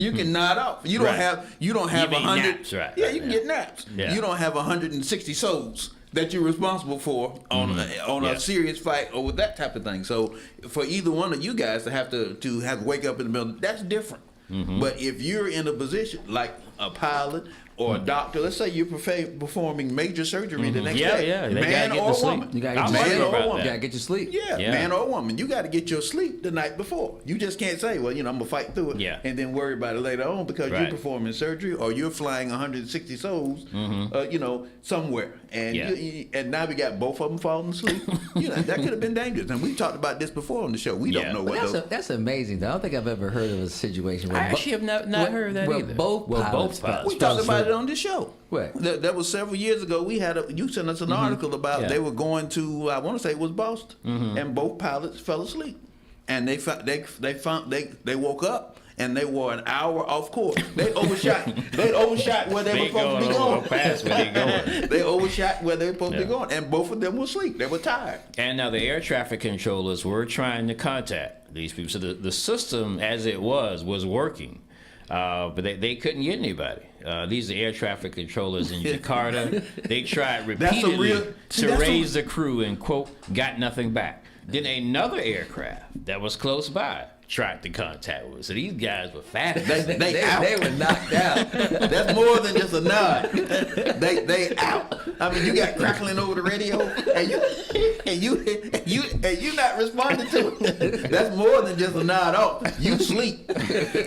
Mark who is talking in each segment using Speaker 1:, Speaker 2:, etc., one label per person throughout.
Speaker 1: You can nod off. You don't have. You don't have 100.
Speaker 2: Naps, right?
Speaker 1: Yeah, you can get naps.
Speaker 2: Yeah.
Speaker 1: You don't have 160 souls that you're responsible for on a serious fight or with that type of thing. So for either one of you guys to have to wake up in the middle, that's different. But if you're in a position like a pilot or a doctor, let's say you're performing major surgery the next day,
Speaker 2: they
Speaker 1: man or woman,
Speaker 3: You gotta get your sleep.
Speaker 1: Yeah, man or woman, you got to get your sleep the night before. You just can't say, well, I'm gonna fight through it, and then worry about it later on because you're performing surgery or you're flying 160 souls, somewhere, and and now we got both of them falling asleep. That could have been dangerous, and we talked about this before on the show. We don't know what
Speaker 3: that's amazing. Though. I don't think I've ever heard of a situation where
Speaker 2: I actually have not heard of that either.
Speaker 3: Both pilots.
Speaker 1: We talked about it on this show.
Speaker 3: Right.
Speaker 1: That was several years ago. You sent us an article about they were going to, I want to say it was Boston, and both pilots fell asleep, and they woke up and they were an hour off course. They overshot. They overshot where they were supposed to be going.
Speaker 2: Past where they going.
Speaker 1: They overshot where they were supposed to be going, and both of them were asleep. They were tired.
Speaker 2: And now the air traffic controllers were trying to contact these people. So the system, as it was working. But they couldn't get anybody. These are air traffic controllers in Jakarta. They tried repeatedly to raise the crew and, quote, got nothing back. Then another aircraft that was close by tried to contact us. So these guys were fast.
Speaker 3: They were knocked out.
Speaker 1: That's more than just a nod. They out. I mean, you got crackling over the radio, and you not responding to it. That's more than just a nod off. You sleep.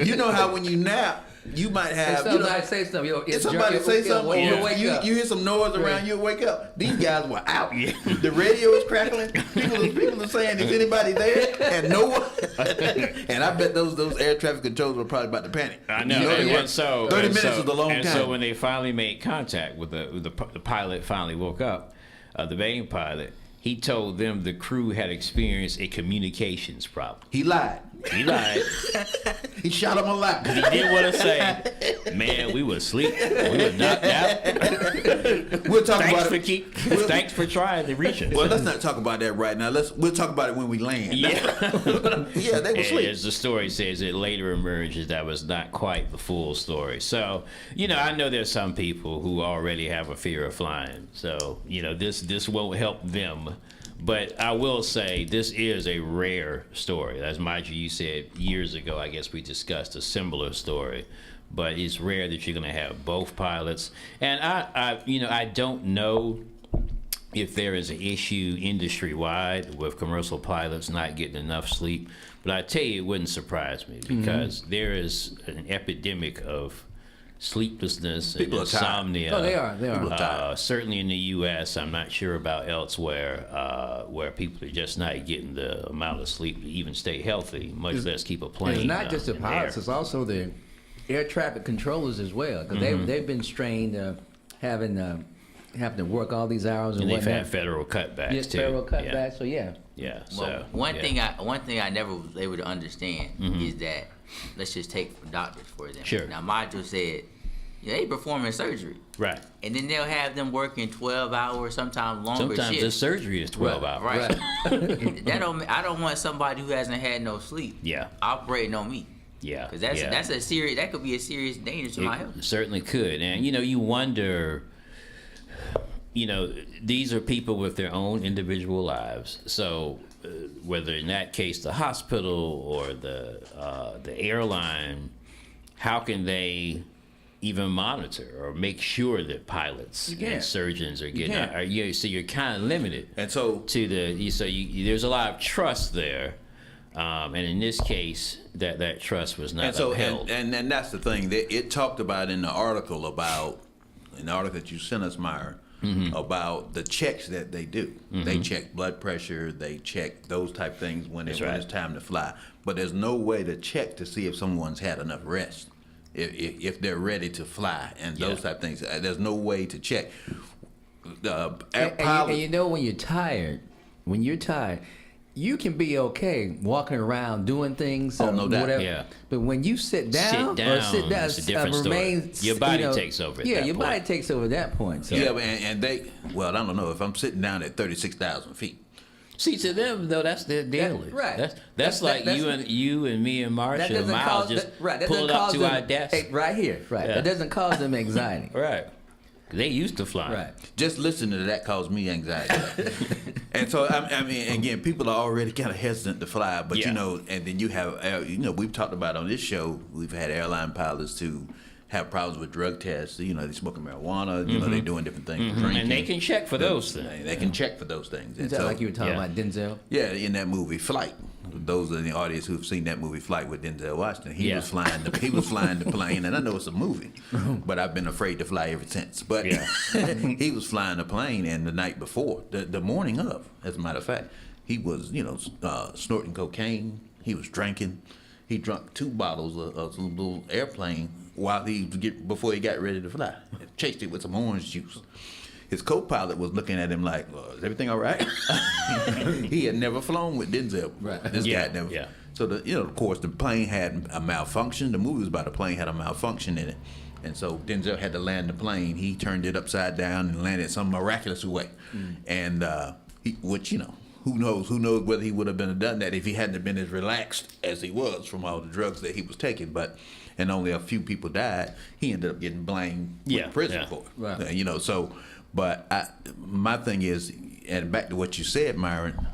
Speaker 1: You know how when you nap, you might have
Speaker 3: somebody say something.
Speaker 1: Somebody say something. You hear some noise around. You wake up. These guys were out. The radio is crackling. People are saying, "Is anybody there?" And no one. And I bet those air traffic controllers were probably about to panic.
Speaker 2: I know. So
Speaker 1: 30 minutes is a long time.
Speaker 2: So when they finally made contact with the pilot, finally woke up. The main pilot. He told them the crew had experienced a communications problem.
Speaker 1: He lied. He shot him a lie.
Speaker 2: He didn't want to say, man, we were asleep. We were knocked out.
Speaker 1: We'll talk about it.
Speaker 2: Thanks for trying to reach us.
Speaker 1: Well, let's not talk about that right now. We'll talk about it when we land.
Speaker 2: Yeah.
Speaker 1: Yeah, they were asleep.
Speaker 2: As the story says, it later emerges that was not quite the full story. So, I know there's some people who already have a fear of flying. So, this won't help them. But I will say this is a rare story. As Margie, you said years ago, I guess we discussed a similar story. But it's rare that you're going to have both pilots. And I don't know if there is an issue industry-wide with commercial pilots not getting enough sleep. But I tell you, it wouldn't surprise me because there is an epidemic of sleeplessness and insomnia.
Speaker 3: Oh, they are.
Speaker 2: Certainly in the U.S., I'm not sure about elsewhere, where people are just not getting the amount of sleep to even stay healthy, much less keep a plane.
Speaker 3: It's not just the pilots; it's also the air traffic controllers as well, because they've been strained having to work all these hours and
Speaker 2: they've had federal cutbacks too.
Speaker 3: Federal cutbacks. So yeah.
Speaker 2: So
Speaker 4: one thing I never was able to understand is that, let's just take doctors for example.
Speaker 2: Sure.
Speaker 4: Now, Module said they performing surgery.
Speaker 2: Right.
Speaker 4: And then they'll have them working 12 hours, sometimes longer
Speaker 2: Sometimes
Speaker 4: shifts.
Speaker 2: the surgery is 12 hours.
Speaker 4: Right. I don't want somebody who hasn't had no sleep operating on me.
Speaker 2: Yeah.
Speaker 4: Because that's a serious, that could be a serious danger to my health.
Speaker 2: It certainly could. And, you wonder, these are people with their own individual lives. So whether in that case the hospital or the airline, how can they even monitor or make sure that pilots and surgeons are getting so you're kind of limited,
Speaker 1: and so
Speaker 2: to there's a lot of trust there, and in this case that trust was not upheld.
Speaker 1: And that's the thing that it talked about in the article that you sent us, Myra, about the checks that they do. They check blood pressure, they check those type things when it's time to fly, but there's no way to check to see if someone's had enough rest. If they're ready to fly and those type of things, there's no way to check.
Speaker 3: And when you're tired, you can be okay walking around doing things.
Speaker 1: No doubt.
Speaker 3: Whatever.
Speaker 2: Yeah.
Speaker 3: But when you sit down,
Speaker 2: it's a different story. Your body takes over.
Speaker 3: Body takes over at that point. So.
Speaker 1: Yeah, and I don't know if I'm sitting down at 36,000 feet.
Speaker 2: See, to them though, that's their daily.
Speaker 3: right.
Speaker 2: That's like you and me and
Speaker 3: That
Speaker 2: Marsha and
Speaker 3: doesn't
Speaker 2: Miles
Speaker 3: cause
Speaker 2: just
Speaker 3: that
Speaker 2: pull
Speaker 3: doesn't
Speaker 2: up
Speaker 3: cause
Speaker 2: to
Speaker 3: them,
Speaker 2: our desk.
Speaker 3: hey, right here, right.
Speaker 2: Yeah.
Speaker 3: That doesn't cause them anxiety.
Speaker 2: Right. They used to fly.
Speaker 3: Right.
Speaker 1: Just listening to that caused me anxiety. And so, I mean, again, people are already kind of hesitant to fly, but
Speaker 2: Yeah.
Speaker 1: you know, and then you have, you know, we've talked about on this show, we've had airline pilots to have problems with drug tests. You know, they're smoking marijuana, you know, they're doing different things, drinking.
Speaker 2: And they can check for those things.
Speaker 1: They can check for those things. And
Speaker 3: Is that
Speaker 1: so,
Speaker 3: like you were talking
Speaker 2: yeah.
Speaker 3: about Denzel?
Speaker 1: yeah, in that movie Flight. Those in the audience who've seen that movie Flight with Denzel Washington, he
Speaker 2: Yeah.
Speaker 1: was flying the plane, and I know it's a movie, but I've been afraid to fly ever since. But
Speaker 2: Yeah.
Speaker 1: he was flying the plane, and the night before, the morning of, as a matter of fact, he was, you know, snorting cocaine. He was drinking. He drank 2 bottles of some little airplane while before he got ready to fly. Chased it with some orange juice. His co-pilot was looking at him like, "Is everything all right?" He had never flown with Denzel.
Speaker 3: Right.
Speaker 1: This
Speaker 2: Yeah,
Speaker 1: guy never.
Speaker 2: yeah.
Speaker 1: So of course, the plane had a malfunction. The movie was about a plane had a malfunction in it, and so Denzel had to land the plane. He turned it upside down and landed some miraculous way, and which you know. Who knows whether he would have done that if he hadn't have been as relaxed as he was from all the drugs that he was taking. But and only a few people died. He ended up getting blamed
Speaker 2: Yeah,
Speaker 1: with prison
Speaker 2: yeah.
Speaker 1: for it.
Speaker 3: Right.
Speaker 1: You know, so but my thing is, and back to what you said, Myron.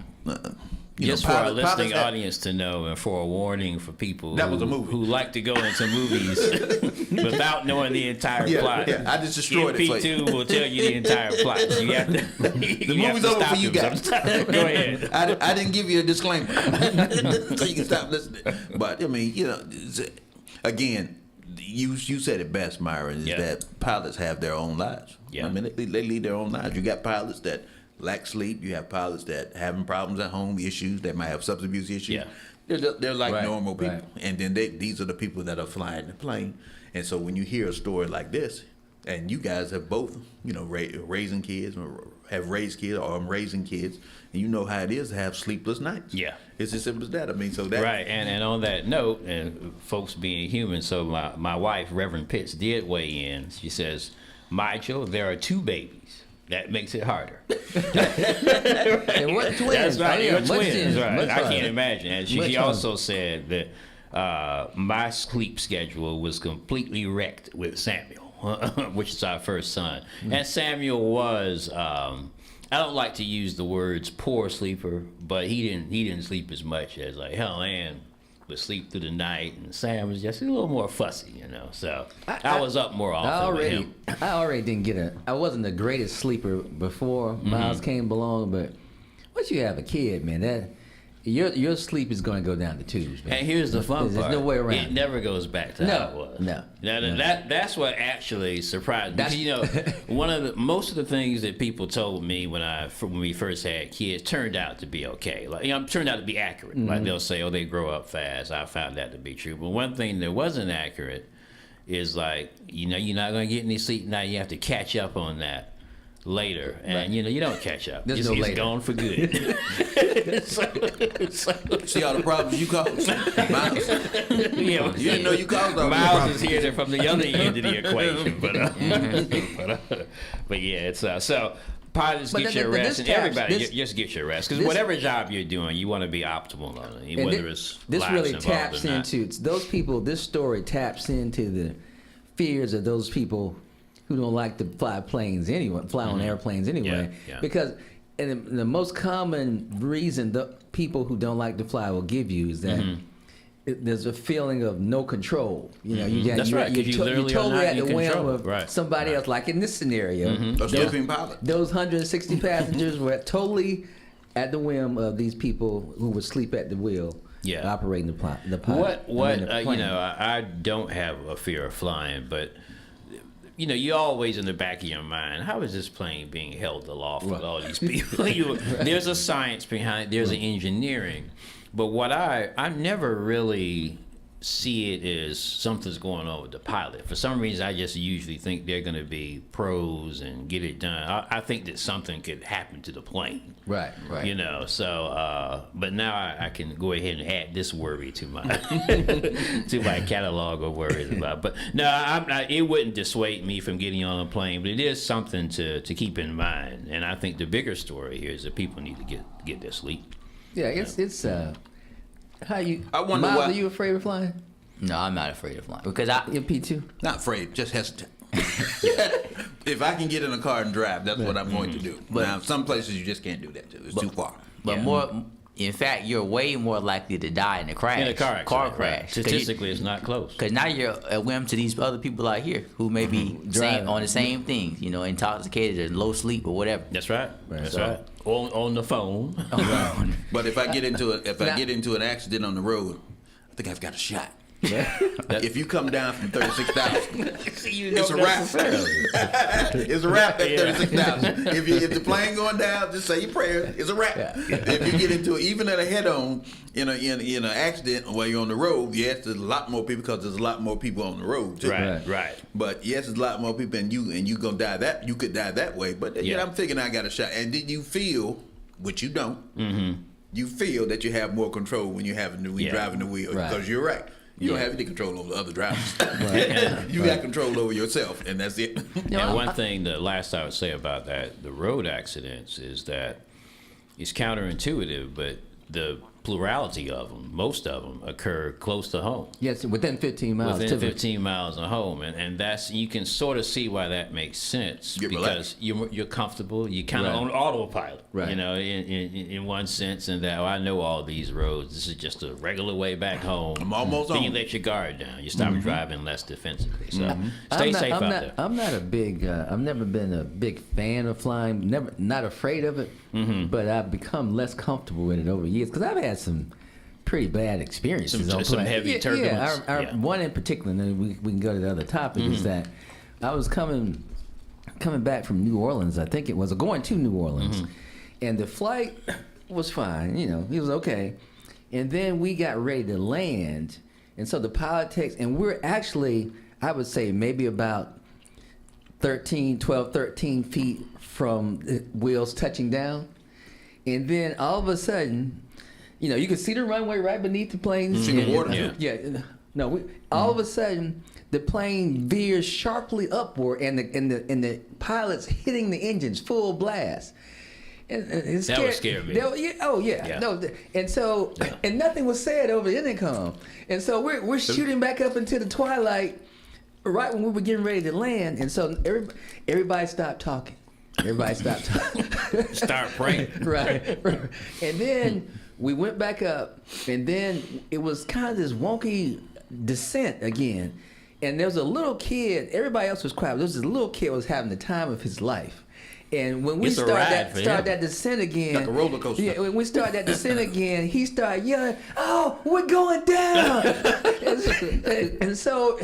Speaker 2: Just for our listening audience to know, and for a warning for people
Speaker 1: That was a movie.
Speaker 2: who like to go into movies without knowing the entire plot.
Speaker 1: Yeah, I just destroyed it for you.
Speaker 2: MP2 will tell you the entire plot. You have to. The
Speaker 1: movie's over for you guys.
Speaker 2: Go ahead.
Speaker 1: I didn't give you a disclaimer, so you can stop listening. But I mean, you know, again, you said it best, Myron. Is
Speaker 2: Yeah.
Speaker 1: that pilots have their own lives.
Speaker 2: Yeah.
Speaker 1: I mean, they lead their own lives. You got pilots that lack sleep. You have pilots that having problems at home, issues that might have substance abuse issues.
Speaker 2: Yeah.
Speaker 1: They're like
Speaker 3: Right,
Speaker 1: normal people,
Speaker 3: right.
Speaker 1: and then these are the people that are flying the plane. And so when you hear a story like this, and you guys have both, you know, raising kids, or have raised kids, or I'm raising kids, and you know how it is to have sleepless nights.
Speaker 2: Yeah.
Speaker 1: It's as simple as that. I mean, so that
Speaker 2: Right, and on that note, and folks being human, so my wife, Reverend Pitts, did weigh in. She says, Michael, there are 2 babies. That makes it harder.
Speaker 3: And what twins?
Speaker 2: That's right,
Speaker 3: Oh, yeah,
Speaker 2: you're
Speaker 3: much
Speaker 2: twins, right.
Speaker 3: much
Speaker 2: I
Speaker 3: harder.
Speaker 2: can't imagine. And she
Speaker 3: Much
Speaker 2: also said that my sleep schedule was completely wrecked with Samuel, which is our first son. And Samuel was, I don't like to use the words poor sleeper, but he didn't sleep as much as like Helen Ann would sleep through the night, and Sam was just a little more fussy, you know. So I was up more often with him.
Speaker 3: I already didn't I wasn't the greatest sleeper before Miles came along, but once you have a kid, man, that your sleep is going to go down the tubes, man.
Speaker 2: And here's the fun
Speaker 3: There's
Speaker 2: part.
Speaker 3: no way around
Speaker 2: It never goes back to how it was.
Speaker 3: No.
Speaker 2: That's what actually surprised me. Because, you know, most of the things that people told me when we first had kids turned out to be okay. Like, you know, turned out to be accurate. Like they'll say, "Oh, they grow up fast." I found that to be true. But one thing that wasn't accurate is like, you know, you're not going to get any sleep now. You have to catch up on that later, and you know, you don't catch up.
Speaker 3: There's
Speaker 2: It's,
Speaker 3: no
Speaker 2: it's
Speaker 3: later.
Speaker 2: gone for good.
Speaker 1: see all the problems you caused. Miles,
Speaker 2: Yeah,
Speaker 1: you didn't know you caused all these
Speaker 2: Miles
Speaker 1: problems.
Speaker 2: is here from the other end of the equation, but yeah, it's so pilots
Speaker 3: But
Speaker 2: get
Speaker 3: th-
Speaker 2: your
Speaker 3: th-
Speaker 2: rest,
Speaker 3: this
Speaker 2: and
Speaker 3: taps-
Speaker 2: everybody
Speaker 3: this-
Speaker 2: just get your rest because
Speaker 3: this-
Speaker 2: whatever job you're doing, you want to be optimal on it,
Speaker 3: And
Speaker 2: whether it's
Speaker 3: this
Speaker 2: lives
Speaker 3: really
Speaker 2: involved
Speaker 3: taps
Speaker 2: or not.
Speaker 3: into those people. This story taps into the fears of those people who don't like to fly planes anyway, fly on airplanes anyway.
Speaker 2: Yeah, yeah.
Speaker 3: Because and the most common reason the people who don't like to fly will give you is that there's a feeling of no control. You know,
Speaker 2: That's right, 'cause you literally are
Speaker 3: totally
Speaker 2: not
Speaker 3: at the
Speaker 2: in
Speaker 3: whim
Speaker 2: control.
Speaker 3: of
Speaker 2: Right,
Speaker 3: somebody
Speaker 2: right.
Speaker 3: else. Like in this scenario,
Speaker 1: A sleeping pilot.
Speaker 3: those 160 passengers were totally at the whim of these people who would sleep at the wheel,
Speaker 2: Yeah.
Speaker 3: operating the pilot.
Speaker 2: What
Speaker 3: the
Speaker 2: you
Speaker 3: plane.
Speaker 2: know, I don't have a fear of flying, but you know, you're always in the back of your mind, how is this plane being held aloft with all these people? There's a science behind it, there's an engineering. But what I never really see it as something's going on with the pilot. For some reason, I just usually think they're going to be pros and get it done. I think that something could happen to the plane.
Speaker 3: Right.
Speaker 2: You know, so but now I can go ahead and add this worry to my to my catalog of worries about. But no, it wouldn't dissuade me from getting on a plane. But it is something to keep in mind. And I think the bigger story here is that people need to get their sleep.
Speaker 3: Yeah, it's how you.
Speaker 1: I wonder
Speaker 3: Miles,
Speaker 1: why-
Speaker 3: are you afraid of flying?
Speaker 4: No, I'm not afraid of flying because I.
Speaker 3: MP2.
Speaker 1: Not afraid, just hesitant. If I can get in a car and drive, that's what I'm going to do.
Speaker 4: But-
Speaker 1: now, some places you just can't do that too. It's too far.
Speaker 4: But
Speaker 2: Yeah.
Speaker 4: in fact, you're way more likely to die in a crash.
Speaker 2: In a car accident,
Speaker 4: crash.
Speaker 2: right. Statistically, it's not close.
Speaker 4: Because now you're a whim to these other people out here who may be
Speaker 3: Driving.
Speaker 4: on the same things, you know, intoxicated or low sleep or whatever.
Speaker 2: That's right.
Speaker 3: Right.
Speaker 2: That's
Speaker 4: So-
Speaker 2: right. On the phone.
Speaker 1: But if I get into
Speaker 3: Now-
Speaker 1: get into an accident on the road, I think I've got a shot.
Speaker 3: Yeah.
Speaker 1: If you come down from 36,000,
Speaker 2: You
Speaker 1: it's a wrap. It's a wrap at
Speaker 2: Yeah.
Speaker 1: 36,000. If the plane going down, just say your prayers. It's a wrap. If you get into it, even at a head-on in an accident while you're on the road, yes, there's a lot more people because there's a lot more people on the road too.
Speaker 2: Right.
Speaker 1: But yes, there's a lot more people, and you gonna die that you could die that way. But
Speaker 2: Yeah.
Speaker 1: I'm thinking I got a shot. And did you feel, which you don't, you feel that you have more control when you
Speaker 2: Yeah.
Speaker 1: driving the wheel
Speaker 3: Right.
Speaker 1: because you're right. You don't have any control over the other drivers. You got control over yourself, and that's it.
Speaker 2: And one thing, the last I would say about that, the road accidents, is that it's counterintuitive, but the plurality of them, most of them, occur close to home.
Speaker 3: Yes, within 15 miles.
Speaker 2: Within
Speaker 3: typically.
Speaker 2: 15 miles of home, and that's, you can sort of see why that makes sense
Speaker 1: You're
Speaker 2: because
Speaker 1: relaxed.
Speaker 2: you're comfortable, you kind of
Speaker 3: Right.
Speaker 2: on autopilot,
Speaker 3: Right.
Speaker 2: you know, in one sense, and that I know all these roads. This is just a regular way back home.
Speaker 1: I'm almost
Speaker 2: Then you
Speaker 1: home.
Speaker 2: let your guard down. You start driving less defensively. So stay
Speaker 3: I'm not,
Speaker 2: safe
Speaker 3: I'm
Speaker 2: out
Speaker 3: not,
Speaker 2: there.
Speaker 3: I'm not a big. I've never been a big fan of flying. Never, not afraid of it. But I've become less comfortable with it over the years because I've had some pretty bad experiences.
Speaker 2: Some
Speaker 3: on
Speaker 2: some
Speaker 3: planes.
Speaker 2: heavy
Speaker 3: Yeah,
Speaker 2: turbulence.
Speaker 3: our
Speaker 2: Yeah.
Speaker 3: one in particular, and then we can go to the other topic. Is that I was coming back from New Orleans. I think it was going to New Orleans, and the flight was fine. You know, it was okay. And then we got ready to land, and so the pilot takes, and we're actually, I would say, maybe about 13 feet from the wheels touching down. And then all of a sudden, you know, you can see the runway right beneath the plane.
Speaker 1: See the water?
Speaker 2: Yeah.
Speaker 3: No, all of a sudden, the plane veers sharply upward, and the pilot's hitting the engines full blast. And it
Speaker 2: That would scare me.
Speaker 3: Yeah. No, and so and nothing was said over the intercom, and so we're shooting back up into the twilight, right when we were getting ready to land, and so everybody stopped talking. Everybody stopped talking.
Speaker 2: Start praying.
Speaker 3: right. And then we went back up, and then it was kind of this wonky descent again. And there was a little kid. Everybody else was quiet. There was this little kid was having the time of his life. And when we
Speaker 2: It's a
Speaker 3: start
Speaker 2: ride for him.
Speaker 3: that descent again,
Speaker 1: Like a roller coaster.
Speaker 3: Yeah, when we start that descent again, he started yelling, "Oh, we're going down!" and so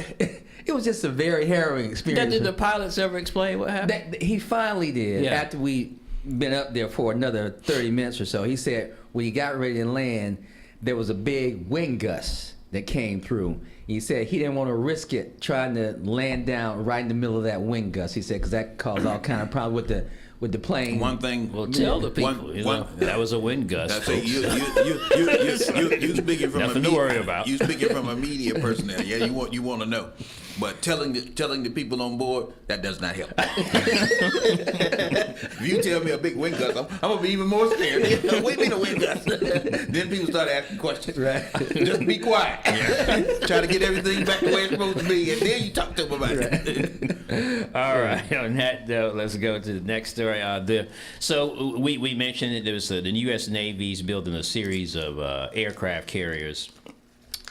Speaker 3: it was just a very harrowing experience.
Speaker 2: Did the pilots ever explain what happened?
Speaker 3: He finally did.
Speaker 2: Yeah.
Speaker 3: After we been up there for another 30 minutes or so, he said when he got ready to land, there was a big wind gust that came through. He said he didn't want to risk it trying to land down right in the middle of that wind gust. He said because that caused all kind of problems with the plane.
Speaker 1: One thing.
Speaker 2: Well, tell the people. That was a wind gust.
Speaker 1: That's it.
Speaker 2: folks.
Speaker 1: You speaking from
Speaker 2: Nothing
Speaker 1: a
Speaker 2: to worry about.
Speaker 1: You speaking from a media personnel. Yeah, you want to know, but telling the people on board that does not help. If you tell me a big wind gust, I'm gonna be even more scared. What do you mean a wind gust? Then people start asking questions.
Speaker 3: Right.
Speaker 1: Just be quiet. Try to get everything back the way it's supposed to be, and then you talk to them about it.
Speaker 2: All right. On that note, let's go to the next story. So we mentioned that there was the U.S. Navy's building a series of aircraft carriers,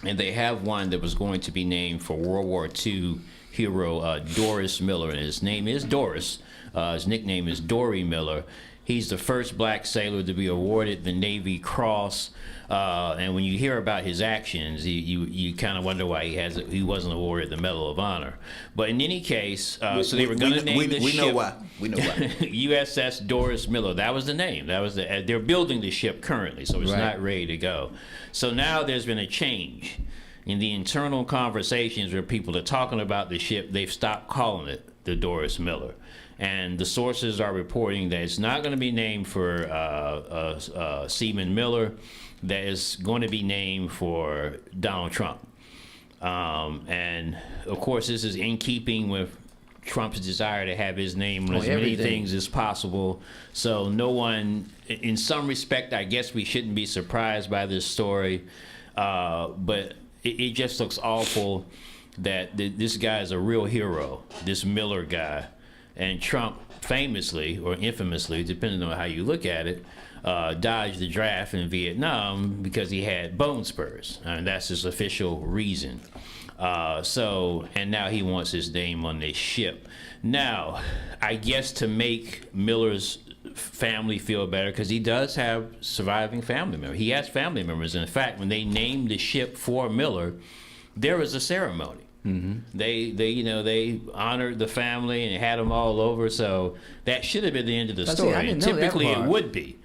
Speaker 2: and they have one that was going to be named for World War II hero Doris Miller, and his name is Doris. His nickname is Dory Miller. He's the first black sailor to be awarded the Navy Cross. And when you hear about his actions, you kind of wonder why he wasn't awarded the Medal of Honor. But in any case, so they were going to name the ship.
Speaker 1: We know why. We know why.
Speaker 2: USS Doris Miller. That was the name. That was they're building the ship currently, so it's
Speaker 3: Right.
Speaker 2: not ready to go. So now there's been a change. in the internal conversations where people are talking about the ship, they've stopped calling it the Doris Miller. And the sources are reporting that it's not going to be named for Seaman Miller, that it's going to be named for Donald Trump. And of course, this is in keeping with Trump's desire to have his name on as many things as possible. So no one, in some respect, I guess we shouldn't be surprised by this story. But it just looks awful that this guy is a real hero, this Miller guy. And Trump famously, or infamously, depending on how you look at it, dodged the draft in Vietnam because he had bone spurs. And that's his official reason. And now he wants his name on this ship. Now, I guess to make Miller's family feel better, because he does have surviving family members. He has family members. In fact, when they named the ship for Miller, there was a ceremony. Mm-hmm. They honored the family and had them all over. So that should have been the end of the story. And typically it would be.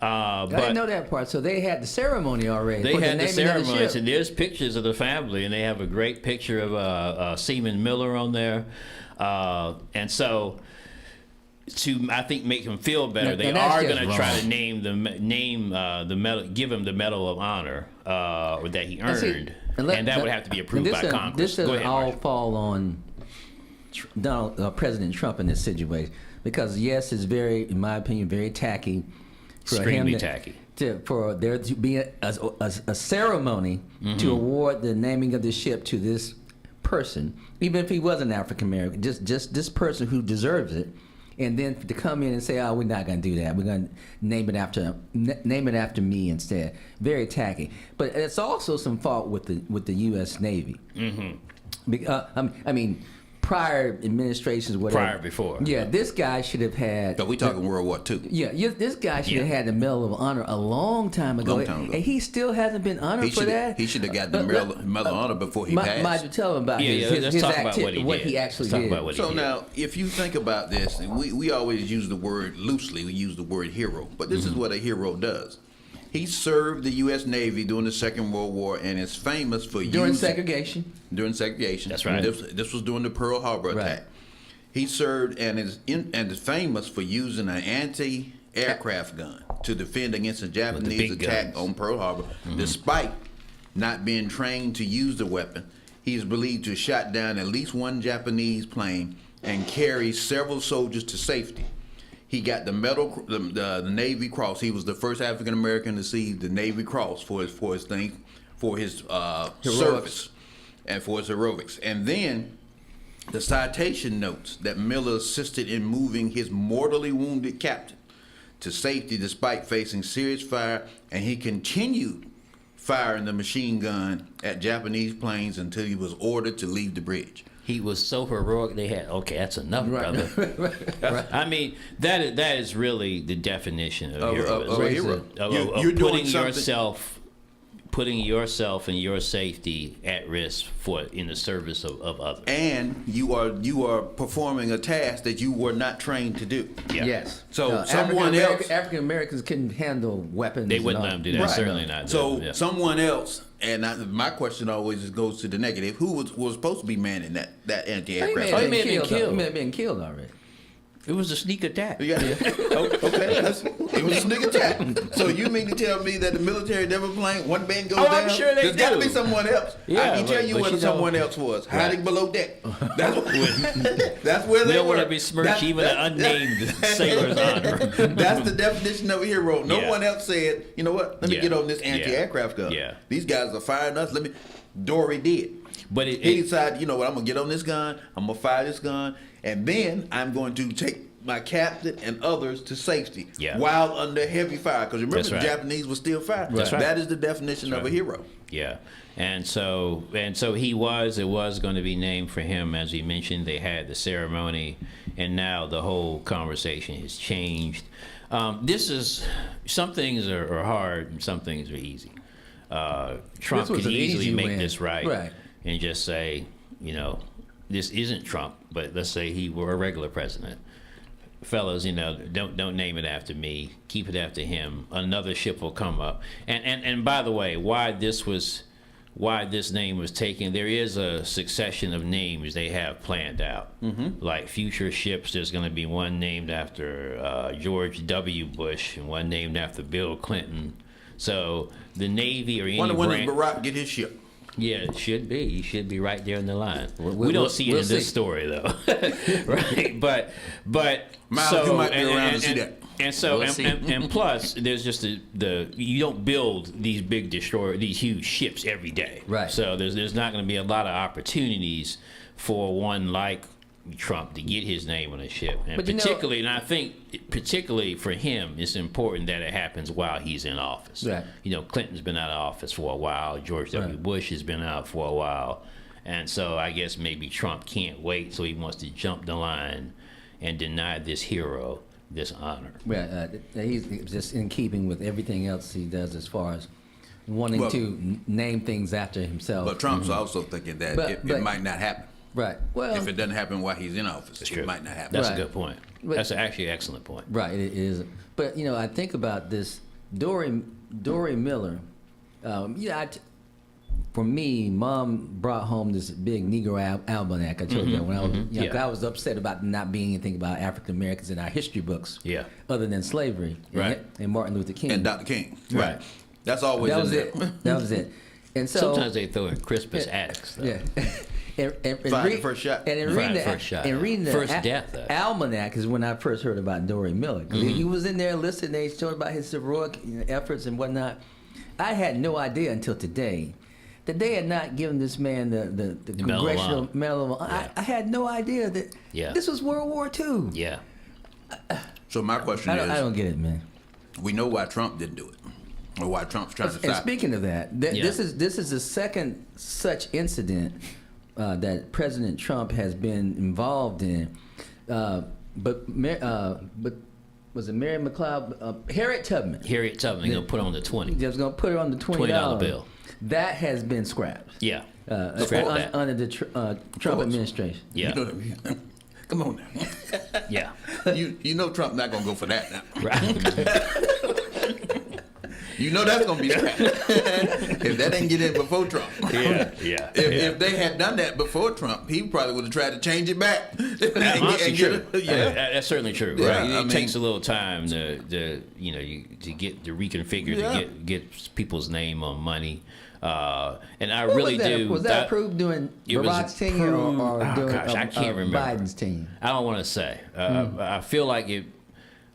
Speaker 3: I didn't know that part. So they had the ceremony already.
Speaker 2: They had the ceremony, and there's pictures of the family, and they have a great picture of Seaman Miller on there. And so, to I think make him feel better, they are going to try to name the medal, give him the Medal of Honor that he earned, and that would have to be approved by Congress.
Speaker 3: This doesn't all fall on President Trump in this situation, because yes, it's very, in my opinion, very tacky.
Speaker 2: Extremely tacky.
Speaker 3: For there to be a ceremony to award the naming of the ship to this person, even if he was an African American, just this person who deserves it, and then to come in and say, "Oh, we're not going to do that. We're going to name it after me instead." Very tacky. But it's also some fault with the U.S. Navy. Mm-hmm. I mean. Prior administrations, whatever.
Speaker 2: Before.
Speaker 3: Yeah, this guy should have had.
Speaker 1: But we talking World War II.
Speaker 3: Yeah, this guy should have had the Medal of Honor a long time ago. And he still hasn't been honored for that.
Speaker 1: He should have got the Medal of Honor before he passed.
Speaker 3: Mind you, tell him about his activity, what he actually did.
Speaker 1: So now, if you think about this, and we always use the word loosely, we use the word hero, but this is what a hero does. He served the U.S. Navy during the Second World War and is famous for
Speaker 3: during segregation.
Speaker 1: During segregation.
Speaker 2: That's right.
Speaker 1: This was during the Pearl Harbor attack. He served and is famous for using an anti-aircraft gun to defend against a Japanese attack on Pearl Harbor. Despite not being trained to use the weapon, he is believed to have shot down at least one Japanese plane and carry several soldiers to safety. He got the medal, the Navy Cross. He was the first African American to receive the Navy Cross for his service and for his heroics. And then the citation notes that Miller assisted in moving his mortally wounded captain to safety despite facing serious fire, and he continued firing the machine gun at Japanese planes until he was ordered to leave the bridge.
Speaker 2: He was so heroic. They had that's enough, brother. Right. I mean, that is really the definition of heroism.
Speaker 1: You're doing
Speaker 2: putting yourself and your safety at risk in the service of others.
Speaker 1: And you are performing a task that you were not trained to do.
Speaker 2: Yeah.
Speaker 3: Yes.
Speaker 1: So
Speaker 3: African Americans couldn't handle weapons.
Speaker 2: They wouldn't let them do that. Right. Certainly not.
Speaker 1: So someone else. And my question always goes to the negative. Who was supposed to be manning that anti-aircraft?
Speaker 3: He may have been killed already.
Speaker 2: It was a sneak attack.
Speaker 1: Okay, it was a sneak attack. So you mean to tell me that the military never plane, one band goes down?
Speaker 2: I'm sure they
Speaker 1: There's got to be someone else.
Speaker 2: Yeah,
Speaker 1: I can tell you what someone else was. Hiding below deck. That's where they were.
Speaker 2: We don't want to besmirch even an unnamed sailor's honor.
Speaker 1: That's the definition of a hero. No one else said, you know what, let me get on this anti-aircraft gun.
Speaker 2: Yeah.
Speaker 1: These guys are firing us. Dory did.
Speaker 2: But
Speaker 1: he decided, you know what, I'm going to get on this gun. I'm going to fire this gun. And then I'm going to take my captain and others to safety while under heavy fire. Because remember, the Japanese were still firing.
Speaker 2: That's right.
Speaker 1: That is the definition of a hero.
Speaker 2: Yeah. And so it was going to be named for him. As we mentioned, they had the ceremony, and now the whole conversation has changed. Some things are hard and some things are easy. Trump could easily make this right and just say, this isn't Trump, but let's say he were a regular president. Fellas, don't name it after me. Keep it after him. Another ship will come up. And by the way, why this was why this name was taken. There is a succession of names they have planned out. Like future ships, there's going to be one named after George W. Bush and one named after Bill Clinton. So the Navy or any
Speaker 1: Wonder when
Speaker 2: brand,
Speaker 1: does Barack get his ship?
Speaker 2: yeah, it should be. He should be right there in the line.
Speaker 3: We'll-
Speaker 2: We don't
Speaker 3: we'll-
Speaker 2: see it
Speaker 3: we'll
Speaker 2: in this
Speaker 3: see.
Speaker 2: story though, right? But
Speaker 1: Miles,
Speaker 2: so
Speaker 1: you might be around to see that.
Speaker 2: And so
Speaker 4: We'll see.
Speaker 2: and plus, there's just the you don't build these big these huge ships every day,
Speaker 3: Right.
Speaker 2: So there's not going to be a lot of opportunities for one like Trump to get his name on a ship, and
Speaker 3: But you know-
Speaker 2: particularly, and I think particularly for him, it's important that it happens while he's in office.
Speaker 3: Right.
Speaker 2: You know, Clinton's been out of office for a while. George W.
Speaker 3: Right.
Speaker 2: Bush has been out for a while, and so I guess maybe Trump can't wait, so he wants to jump the line and deny this hero this honor.
Speaker 3: Well, he's just in keeping with everything else he does as far as wanting
Speaker 1: Well-
Speaker 3: to name things after himself.
Speaker 1: But Trump's also thinking that
Speaker 3: But-
Speaker 1: it
Speaker 3: but-
Speaker 1: might not happen.
Speaker 3: Right. Well,
Speaker 1: If it doesn't happen while he's in office,
Speaker 2: That's
Speaker 1: it
Speaker 2: true.
Speaker 1: might not happen.
Speaker 2: That's
Speaker 3: Right.
Speaker 2: a good point.
Speaker 3: But-
Speaker 2: That's actually an excellent point.
Speaker 3: right, it is. But you know, I think about this Dory Miller. For me, Mom brought home this big Negro almanac. I told you that when I was,
Speaker 2: Yeah.
Speaker 3: 'cause I was upset about not being anything about African Americans in our history books.
Speaker 2: Yeah.
Speaker 3: Other than slavery.
Speaker 2: Right.
Speaker 3: And Martin Luther King.
Speaker 1: And Dr. King.
Speaker 2: Right.
Speaker 1: That's always
Speaker 3: that
Speaker 1: in
Speaker 3: was
Speaker 1: there.
Speaker 3: it. That was it. And so
Speaker 2: Sometimes they throw in Crispus Attucks, though.
Speaker 3: yeah. And
Speaker 1: Fired the first shot.
Speaker 3: And in
Speaker 2: Fired
Speaker 3: reading
Speaker 2: the
Speaker 3: the,
Speaker 2: first shot.
Speaker 3: and reading the
Speaker 2: First death, though.
Speaker 3: almanac is when I first heard about Dory Miller. 'Cause he was in there listed. They showed about his heroic efforts and whatnot. I had no idea until today that they had not given this man the
Speaker 2: Medal of
Speaker 3: Congressional
Speaker 2: Honor.
Speaker 3: Medal of Honor.
Speaker 2: Yeah.
Speaker 3: I had no idea that
Speaker 2: Yeah.
Speaker 3: this was World War II.
Speaker 2: Yeah.
Speaker 1: So my question
Speaker 3: I
Speaker 1: is,
Speaker 3: don't get it, man.
Speaker 1: we know why Trump didn't do it, or why Trump's trying to
Speaker 3: And
Speaker 1: stop.
Speaker 3: speaking of that,
Speaker 2: Yeah.
Speaker 3: this is the second such incident that President Trump has been involved in. But was it Mary McLeod? Harriet Tubman.
Speaker 2: Harriet Tubman going to put on the 20.
Speaker 3: Just gonna put it on the $20
Speaker 2: bill.
Speaker 3: That has been scrapped.
Speaker 2: Yeah. Scrap that.
Speaker 3: Under the Trump
Speaker 1: course.
Speaker 3: administration.
Speaker 2: Yeah.
Speaker 1: You know what I mean? Come on now.
Speaker 2: Yeah.
Speaker 1: You know Trump not gonna go for that now.
Speaker 2: Right.
Speaker 1: You know that's gonna be scrapped. If that didn't get in before Trump.
Speaker 2: Yeah.
Speaker 1: If they had done that before Trump, he probably would have tried to change it back.
Speaker 2: That's honestly true.
Speaker 1: Yeah.
Speaker 2: That's certainly true.
Speaker 1: Yeah,
Speaker 2: Right. It
Speaker 1: I mean-
Speaker 2: takes a little time to reconfigure
Speaker 1: Yeah.
Speaker 2: to get people's name on money. And I
Speaker 3: What
Speaker 2: really
Speaker 3: was that?
Speaker 2: do.
Speaker 3: Was that approved during
Speaker 2: It was
Speaker 3: Barack's tenure
Speaker 2: approved-
Speaker 3: or
Speaker 2: oh,
Speaker 3: during
Speaker 2: gosh, I can't remember.
Speaker 3: Biden's tenure?
Speaker 2: I don't want to say. I feel like it.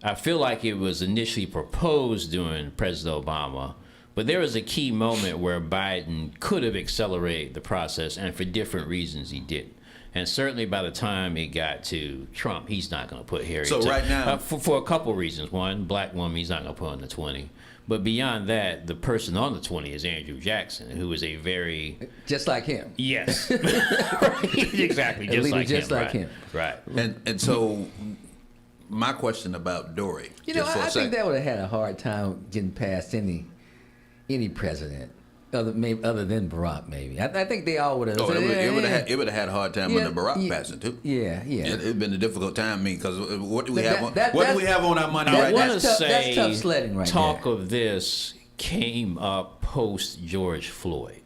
Speaker 2: I feel like it was initially proposed during President Obama, but there was a key moment where Biden could have accelerated the process, and for different reasons he didn't. And certainly by the time it got to Trump, he's not going to put Harriet.
Speaker 1: So right now-
Speaker 2: for a couple reasons. One, black woman, he's not going to put on the 20. But beyond that, the person on the 20 is Andrew Jackson, who is a very
Speaker 3: Just like him.
Speaker 2: yes, right, exactly,
Speaker 3: A
Speaker 2: just
Speaker 3: leader
Speaker 2: like
Speaker 3: just
Speaker 2: him,
Speaker 3: like
Speaker 2: right.
Speaker 3: him.
Speaker 2: Right.
Speaker 1: And so my question about Dory.
Speaker 3: You know,
Speaker 1: just for a
Speaker 3: I think
Speaker 1: second.
Speaker 3: that would have had a hard time getting past any president, other than Barack. Maybe I think they all would have.
Speaker 1: Oh, it would have had a hard time
Speaker 3: Yeah,
Speaker 1: under Barack
Speaker 3: yeah,
Speaker 1: passing too.
Speaker 3: Yeah.
Speaker 1: It'd been a difficult time, because what do we
Speaker 3: That-
Speaker 1: have? On,
Speaker 3: that-
Speaker 1: what do
Speaker 3: that's-
Speaker 1: we have on our money
Speaker 2: I
Speaker 1: right
Speaker 2: want
Speaker 1: now?
Speaker 2: to
Speaker 3: That's tough-
Speaker 2: say
Speaker 3: that's tough sledding right
Speaker 2: talk
Speaker 3: there.
Speaker 2: of this came up post George Floyd.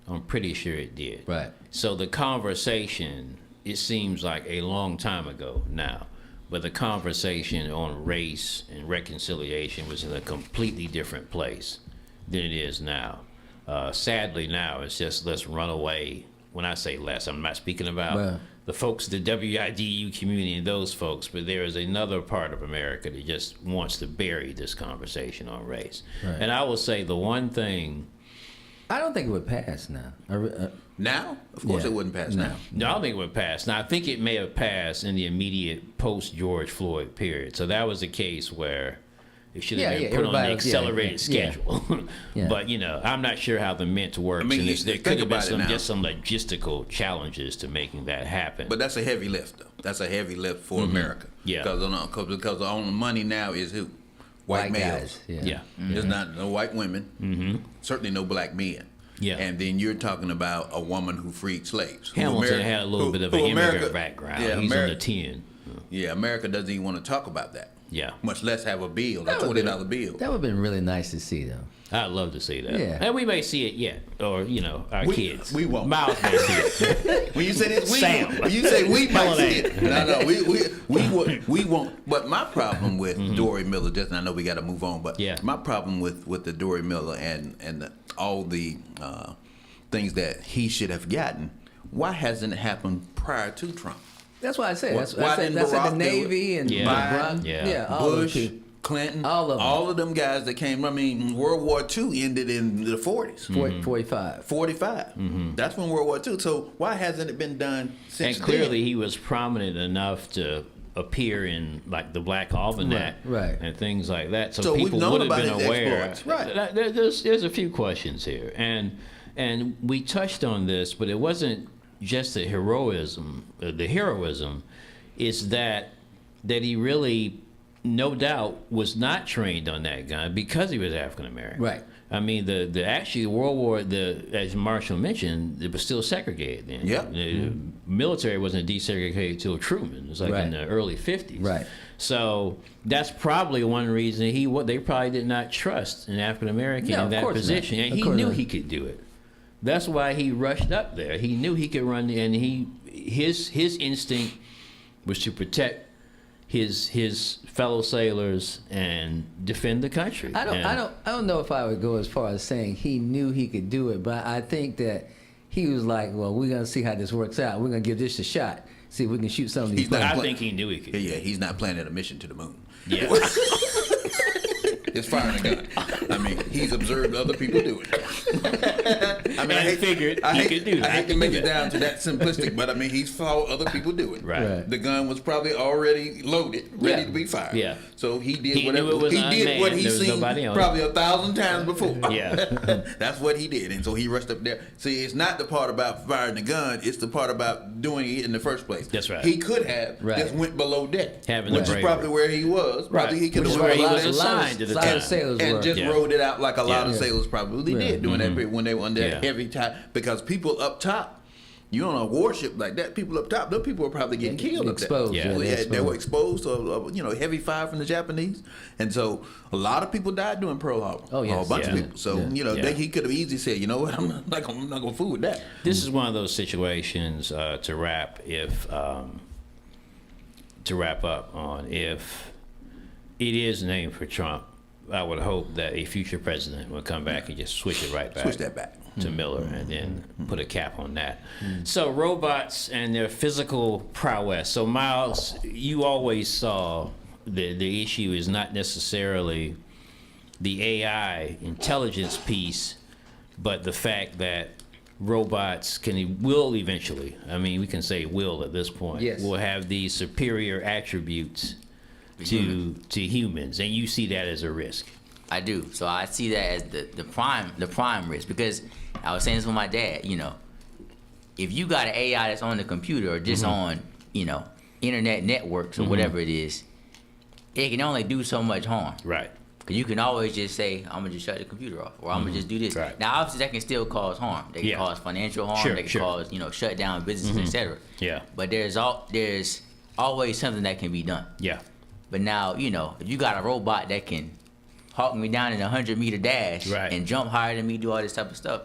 Speaker 2: I'm pretty sure it did.
Speaker 3: Right.
Speaker 2: So the conversation, it seems like a long time ago now, but the conversation on race and reconciliation was in a completely different place than it is now. Sadly, now it's just let's run away. When I say less, I'm not speaking about
Speaker 3: Well-
Speaker 2: the folks, the WIDU community and those folks, but there is another part of America that just wants to bury this conversation on race.
Speaker 3: Right.
Speaker 2: And I will say the one thing,
Speaker 3: I don't think it would pass now.
Speaker 1: Now, of course,
Speaker 3: Yeah.
Speaker 1: it wouldn't pass
Speaker 3: No.
Speaker 1: now.
Speaker 2: no, I don't think it would pass. Now, I think it may have passed in the immediate post-George Floyd period. So that was a case where it should have been put on the
Speaker 3: everybody was- yeah,
Speaker 2: accelerated
Speaker 3: yeah.
Speaker 2: schedule.
Speaker 3: Yeah.
Speaker 2: But, I'm not sure how the Mint works.
Speaker 1: I mean,
Speaker 2: and
Speaker 1: you
Speaker 2: there
Speaker 1: think
Speaker 2: could have been
Speaker 1: about it now.
Speaker 2: just some logistical challenges to making that happen.
Speaker 1: But that's a heavy lift, though. That's a heavy lift for America.
Speaker 2: Mm-hmm. Yeah.
Speaker 1: Because the only money now is who? White males.
Speaker 3: guys. Yeah.
Speaker 2: yeah.
Speaker 1: There's not no white women. Certainly no black men.
Speaker 2: Yeah.
Speaker 1: And then you're talking about a woman who freed slaves. who
Speaker 2: Hamilton
Speaker 1: Ameri-
Speaker 2: had a little
Speaker 1: who-
Speaker 2: bit of
Speaker 1: who
Speaker 2: an immigrant
Speaker 1: America-
Speaker 2: background.
Speaker 1: Yeah,
Speaker 2: He's on
Speaker 1: Ameri-
Speaker 2: the 10.
Speaker 1: Yeah, America doesn't even want to talk about that.
Speaker 2: Yeah.
Speaker 1: Much less have a bill, a $20 bill.
Speaker 3: That would have been really nice to see, though.
Speaker 2: I'd love to see that.
Speaker 3: Yeah.
Speaker 2: And we may see it yet, or our kids.
Speaker 1: We won't.
Speaker 2: Miles may see it.
Speaker 1: When you say this,
Speaker 2: Sam.
Speaker 1: when you say we might see it.
Speaker 2: Holiday.
Speaker 1: No, we won't. But my problem with Dory Miller, just, and I know we got to move on, but
Speaker 2: Yeah.
Speaker 1: my problem with the Dory Miller and all the things that he should have gotten, why hasn't it happened prior to Trump?
Speaker 3: That's why I say.
Speaker 1: Why
Speaker 3: That's
Speaker 1: didn't
Speaker 3: the
Speaker 1: Barack do
Speaker 3: Navy
Speaker 1: it?
Speaker 3: and
Speaker 2: Yeah.
Speaker 3: Barack,
Speaker 2: Yeah.
Speaker 3: all those
Speaker 1: Bush,
Speaker 3: people.
Speaker 1: Clinton,
Speaker 3: All of them.
Speaker 1: all of them guys that came. I mean, World War II ended in the 40s.
Speaker 3: 45.
Speaker 1: 45. That's when World War II. So why hasn't it been done since
Speaker 2: And clearly,
Speaker 1: then?
Speaker 2: he was prominent enough to appear in like the Black Almanac
Speaker 3: Right.
Speaker 2: and things like that, so,
Speaker 1: So we've
Speaker 2: people
Speaker 1: known
Speaker 2: would have
Speaker 1: about
Speaker 2: been
Speaker 1: his
Speaker 2: aware.
Speaker 1: exploits. Right.
Speaker 2: There's a few questions here, and we touched on this, but it wasn't just the heroism. The heroism is that he really, no doubt, was not trained on that gun because he was African American.
Speaker 3: Right.
Speaker 2: I mean, the actually World War, as Marshall mentioned, it was still segregated then.
Speaker 1: Yep.
Speaker 2: The military wasn't desegregated till Truman. It was like
Speaker 3: Right.
Speaker 2: in the early 50s.
Speaker 3: Right.
Speaker 2: So that's probably one reason they probably did not trust an African American
Speaker 3: No,
Speaker 2: in
Speaker 3: of
Speaker 2: that
Speaker 3: course not.
Speaker 2: position, and
Speaker 3: Of
Speaker 2: he
Speaker 3: course
Speaker 2: knew
Speaker 3: not.
Speaker 2: he could do it. That's why he rushed up there. He knew he could run, and his instinct was to protect his fellow sailors and defend the country.
Speaker 3: I don't know if I would go as far as saying he knew he could do it, but I think that he was like, well, we're gonna see how this works out. We're gonna give this a shot. See if we can shoot some of these.
Speaker 1: He's not
Speaker 2: I
Speaker 1: pla-
Speaker 2: think he knew he could.
Speaker 1: Yeah, he's not planning a mission to the moon.
Speaker 2: Yeah.
Speaker 1: It's firing a gun. I mean, he's observed other people do it. I mean,
Speaker 2: And figured he could do that.
Speaker 1: I hate to make it down to that simplistic, but I mean, he saw other people do it.
Speaker 2: Right.
Speaker 1: The gun was probably already loaded, ready to be fired.
Speaker 2: Yeah.
Speaker 1: So he did
Speaker 2: He
Speaker 1: whatever.
Speaker 2: knew it was
Speaker 1: He did
Speaker 2: unmanned.
Speaker 1: what
Speaker 2: There
Speaker 1: he's
Speaker 2: was
Speaker 1: seen
Speaker 2: nobody on it.
Speaker 1: probably 1,000 times before.
Speaker 2: Yeah.
Speaker 1: That's what he did, and so he rushed up there. See, it's not the part about firing the gun; it's the part about doing it in the first place.
Speaker 2: That's right.
Speaker 1: He could have
Speaker 3: Right.
Speaker 1: just went below deck,
Speaker 2: Having the
Speaker 1: which is
Speaker 2: bravery.
Speaker 1: probably where he was. Probably
Speaker 2: Right.
Speaker 1: he could
Speaker 2: Which
Speaker 1: have
Speaker 2: is where he
Speaker 1: went
Speaker 2: was
Speaker 1: below deck
Speaker 2: assigned at the
Speaker 3: A lot of
Speaker 2: time.
Speaker 3: sailors
Speaker 1: and
Speaker 3: were.
Speaker 1: just
Speaker 2: Yeah.
Speaker 1: rode it out like a lot of
Speaker 3: Yeah.
Speaker 1: sailors probably did doing that when they were under
Speaker 2: Yeah.
Speaker 1: heavy time, because people up top, you on a warship like that, people up top, those people were probably getting killed
Speaker 3: Exposed,
Speaker 1: up
Speaker 3: yeah,
Speaker 1: there.
Speaker 3: they're
Speaker 1: They were exposed to heavy fire from the Japanese, and so a lot of people died during Pearl Harbor.
Speaker 3: Oh, yes.
Speaker 1: a bunch
Speaker 2: Yeah.
Speaker 1: of people. So
Speaker 2: Yeah.
Speaker 1: he could have easily said, you know what, I'm not gonna fool with that.
Speaker 2: This is one of those situations to wrap up on. If it is named for Trump, I would hope that a future president would come back and just switch it right back.
Speaker 1: Switch that back.
Speaker 2: To Miller and then put a cap on that. So robots and their physical prowess. So Miles, you always saw the issue is not necessarily the AI intelligence piece, but the fact that robots will eventually, I mean, we can say will at this point,
Speaker 3: Yes.
Speaker 2: will have these superior attributes to humans, and you see that as a risk.
Speaker 4: I do. So I see that as the prime risk, because I was saying this with my dad. If you got an AI that's on the computer or just on internet networks or whatever it is, it can only do so much harm.
Speaker 2: Right.
Speaker 4: Because you can always just say, I'm gonna just shut the computer off, or I'm gonna just do this.
Speaker 2: Right.
Speaker 4: Now, obviously, that can still cause harm. They can
Speaker 2: Yeah.
Speaker 4: cause financial harm.
Speaker 2: Sure,
Speaker 4: they can
Speaker 2: sure.
Speaker 4: cause shut down businesses, etc.
Speaker 2: Yeah.
Speaker 4: But there's always something that can be done.
Speaker 2: Yeah.
Speaker 4: But now, if you got a robot that can hawk me down in a 100-meter dash
Speaker 2: Right.
Speaker 4: and jump higher than me, do all this type of stuff.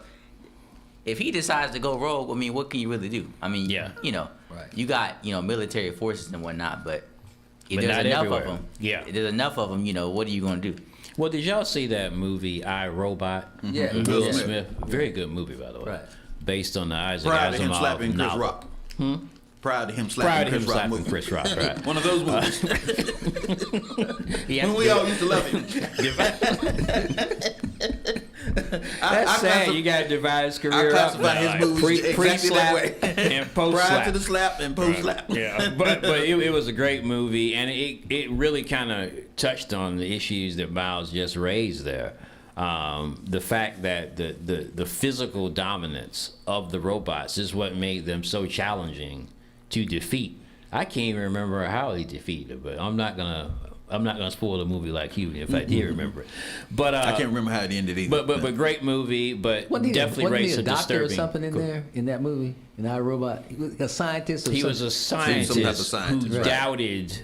Speaker 4: If he decides to go rogue, I mean, what can you really do? I mean,
Speaker 2: Yeah.
Speaker 3: Right.
Speaker 4: you got military forces and whatnot, but if
Speaker 2: But
Speaker 4: there's
Speaker 2: not
Speaker 4: enough
Speaker 2: everywhere.
Speaker 4: of them,
Speaker 2: Yeah.
Speaker 4: if there's enough of them, what are you gonna do?
Speaker 2: Well, did y'all see that movie I, Robot?
Speaker 3: Yeah.
Speaker 2: With Will
Speaker 3: Yeah.
Speaker 2: Smith. Very good movie, by the way.
Speaker 3: Right.
Speaker 2: Based on the Isaac
Speaker 1: Prior to him
Speaker 2: Asimov
Speaker 1: slapping Chris
Speaker 2: novel.
Speaker 1: Rock. Prior to him
Speaker 2: Prior to
Speaker 1: slapping
Speaker 2: him
Speaker 1: Chris Rock
Speaker 2: slapping
Speaker 1: movie.
Speaker 2: Chris Rock, right.
Speaker 1: One of those movies.
Speaker 2: He
Speaker 1: When
Speaker 2: has
Speaker 1: we
Speaker 2: to-
Speaker 1: all used to love him.
Speaker 2: That's sad. You got to divide his career
Speaker 1: classify
Speaker 2: up.
Speaker 1: his
Speaker 2: Like,
Speaker 1: movies exactly
Speaker 2: pre-slap
Speaker 1: that way.
Speaker 2: and post-slap.
Speaker 1: Prior to the slap and post slap.
Speaker 2: Yeah, but it was a great movie, and it really kind of touched on the issues that Miles just raised there. The fact that the physical dominance of the robots is what made them so challenging to defeat. I can't even remember how he defeated it, but I'm not gonna spoil the movie like you if I did remember it. But
Speaker 1: I can't remember how it ended either.
Speaker 2: but great movie, but
Speaker 3: Wasn't he
Speaker 2: definitely
Speaker 3: wasn't he
Speaker 2: raised
Speaker 3: a
Speaker 2: a
Speaker 3: doctor
Speaker 2: disturbing.
Speaker 3: or something in there in that movie? In iRobot, he was a scientist. Or
Speaker 2: He was
Speaker 3: something?
Speaker 2: a scientist,
Speaker 1: Some type of scientist,
Speaker 2: who
Speaker 1: right.
Speaker 2: doubted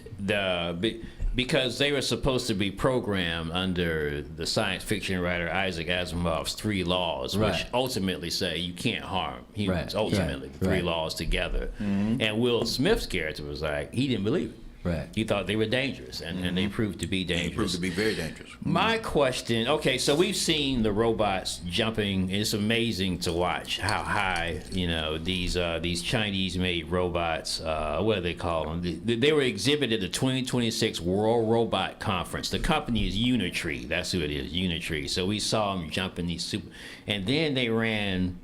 Speaker 2: because they were supposed to be programmed under the science fiction writer Isaac Asimov's 3 laws, which
Speaker 3: Right.
Speaker 2: ultimately say you can't harm humans.
Speaker 3: Right.
Speaker 2: Ultimately,
Speaker 3: Right.
Speaker 2: the 3
Speaker 3: Right.
Speaker 2: laws together. And Will Smith's character was like, he didn't believe it.
Speaker 3: Right.
Speaker 2: He thought they were dangerous, and they proved to be
Speaker 1: It
Speaker 2: dangerous.
Speaker 1: proved to be very dangerous.
Speaker 2: My question, okay, so we've seen the robots jumping. It's amazing to watch how high, these Chinese-made robots, what do they call them? They were exhibited at the 2026 World Robot Conference. The company is Unitree. That's who it is, Unitree. So we saw them jumping these super, and then they ran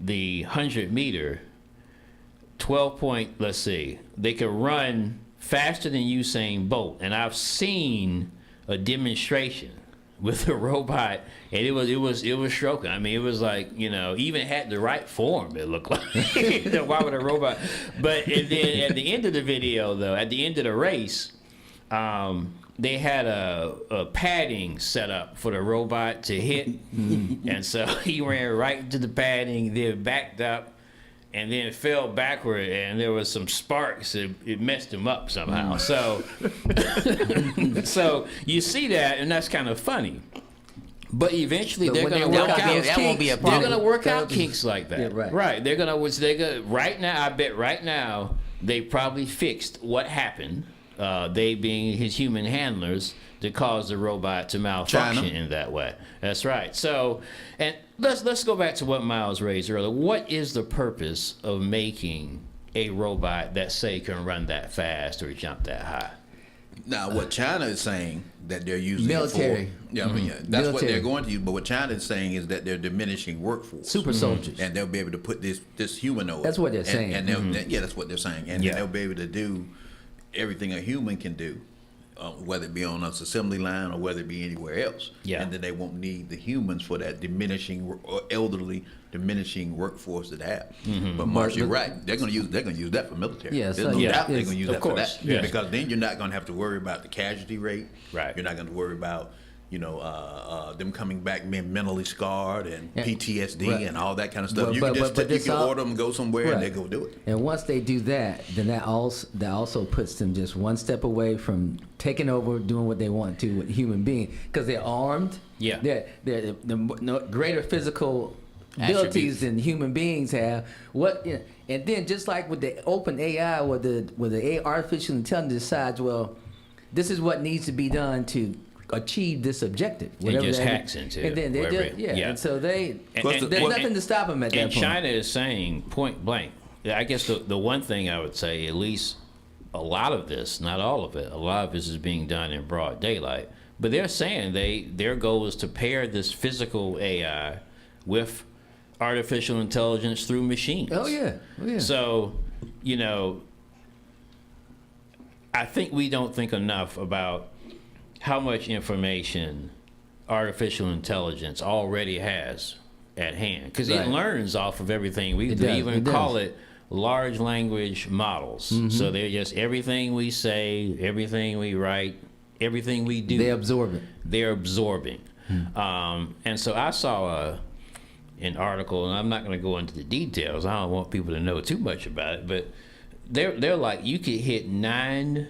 Speaker 2: the 100-meter, 12-point, let's see, they could run faster than Usain Bolt, and I've seen a demonstration with a robot, and it was stroking. I mean, it was like, even had the right form. It looked like why would a robot? But and then at the end of the video, though, at the end of the race, they had a padding set up for the robot to hit, and so he ran right into the padding, then backed up, and then fell backward, and there was some sparks. It messed him up somehow. So, so you see that, and that's kind of funny. But eventually,
Speaker 3: But
Speaker 2: they're
Speaker 3: when
Speaker 2: going to
Speaker 3: they
Speaker 2: work
Speaker 3: work
Speaker 2: out.
Speaker 3: out
Speaker 4: that won't be a
Speaker 2: They're
Speaker 4: problem.
Speaker 2: going to work
Speaker 3: That'll
Speaker 2: out
Speaker 3: be-
Speaker 2: kinks like that.
Speaker 3: Yeah, right.
Speaker 2: They're gonna right now. I bet right now they probably fixed what happened. They being his human handlers to cause the robot to malfunction
Speaker 1: China.
Speaker 2: in that way. That's right. So, and let's go back to what Miles raised earlier. What is the purpose of making a robot that say can run that fast or jump that high?
Speaker 1: Now, what China is saying that they're using
Speaker 3: Military.
Speaker 1: it for, yeah, I mean, that's what
Speaker 3: Military.
Speaker 1: they're going to use. But what China is saying is that they're diminishing workforce,
Speaker 3: Super soldiers.
Speaker 1: and they'll be able to put this humanoid.
Speaker 3: That's what they're
Speaker 1: and-
Speaker 3: saying.
Speaker 1: And yeah, that's what they're saying, and
Speaker 2: Yeah.
Speaker 1: they'll be able to do everything a human can do, whether it be on an assembly line or whether it be anywhere else.
Speaker 2: Yeah.
Speaker 1: And then they won't need the humans for that diminishing or elderly diminishing workforce that they have. But Marsh, you're right. They're going to use that for military.
Speaker 3: Yeah,
Speaker 1: There's
Speaker 3: so
Speaker 1: no
Speaker 3: yeah,
Speaker 1: doubt they're
Speaker 3: it's-
Speaker 1: going to use
Speaker 2: of
Speaker 1: that for
Speaker 2: course,
Speaker 1: that.
Speaker 2: yes.
Speaker 1: Because then you're not going to have to worry about the casualty rate.
Speaker 2: Right.
Speaker 1: You're not going to worry about them coming back being mentally scarred and
Speaker 3: Yeah.
Speaker 1: PTSD
Speaker 3: Right.
Speaker 1: and all that kind of stuff.
Speaker 3: But-
Speaker 1: You
Speaker 3: but-
Speaker 1: can just
Speaker 3: but
Speaker 1: you
Speaker 3: this
Speaker 1: can
Speaker 3: all-
Speaker 1: order them, go somewhere, and
Speaker 3: Right.
Speaker 1: they go do it.
Speaker 3: And once they do that, then that also puts them just one step away from taking over, doing what they want to with human being, because they're armed.
Speaker 2: Yeah.
Speaker 3: They're the greater physical abilities
Speaker 4: Attributes.
Speaker 3: than human beings have. And then just like with the open AI, where the artificial intelligence decides, well, this is what needs to be done to achieve this objective. Whatever
Speaker 2: just
Speaker 3: that-
Speaker 2: hacks into
Speaker 3: and then they
Speaker 2: wherever
Speaker 3: just,
Speaker 2: it- yeah.
Speaker 3: And so
Speaker 2: And-
Speaker 3: there's nothing to stop them at that
Speaker 2: And
Speaker 3: point.
Speaker 2: China is saying point blank. I guess the one thing I would say, at least a lot of this, not all of it, a lot of this is being done in broad daylight. But they're saying their goal is to pair this physical AI with artificial intelligence through machines.
Speaker 3: Oh yeah.
Speaker 2: So, I think we don't think enough about how much information artificial intelligence already has at hand, because it
Speaker 3: Right.
Speaker 2: learns off of everything we
Speaker 3: It
Speaker 2: do.
Speaker 3: does,
Speaker 2: They even
Speaker 3: it does.
Speaker 2: call it large language models. So they're just everything we say, everything we write, everything we do.
Speaker 3: They absorb it.
Speaker 2: They're absorbing. And so I saw an article, and I'm not going to go into the details. I don't want people to know too much about it, but they're like, you could hit nine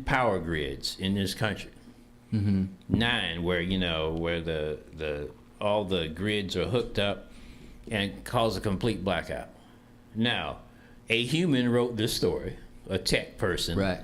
Speaker 2: power grids in this country. 9 where the all the grids are hooked up and cause a complete blackout. Now, a human wrote this story, a tech person.
Speaker 3: Right.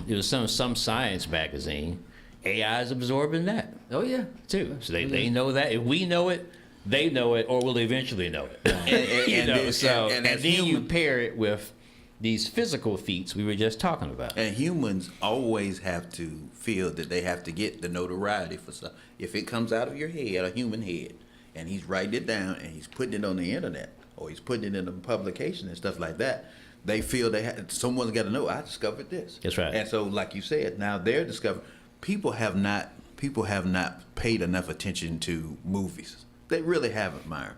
Speaker 2: It was some science magazine. AI is absorbing that
Speaker 3: Oh yeah.
Speaker 2: too. So they know that. If we know it, they know it, or will eventually know it. And
Speaker 1: as
Speaker 2: then you
Speaker 1: human-
Speaker 2: pair it with these physical feats we were just talking about.
Speaker 1: And humans always have to feel that they have to get the notoriety for stuff. If it comes out of your head, a human head, and he's writing it down and he's putting it on the internet or he's putting it in a publication and stuff like that, they feel someone's got to know. I discovered this.
Speaker 2: That's right.
Speaker 1: And so, like you said, now they're discovering. People have not paid enough attention to movies. They really haven't, Myron.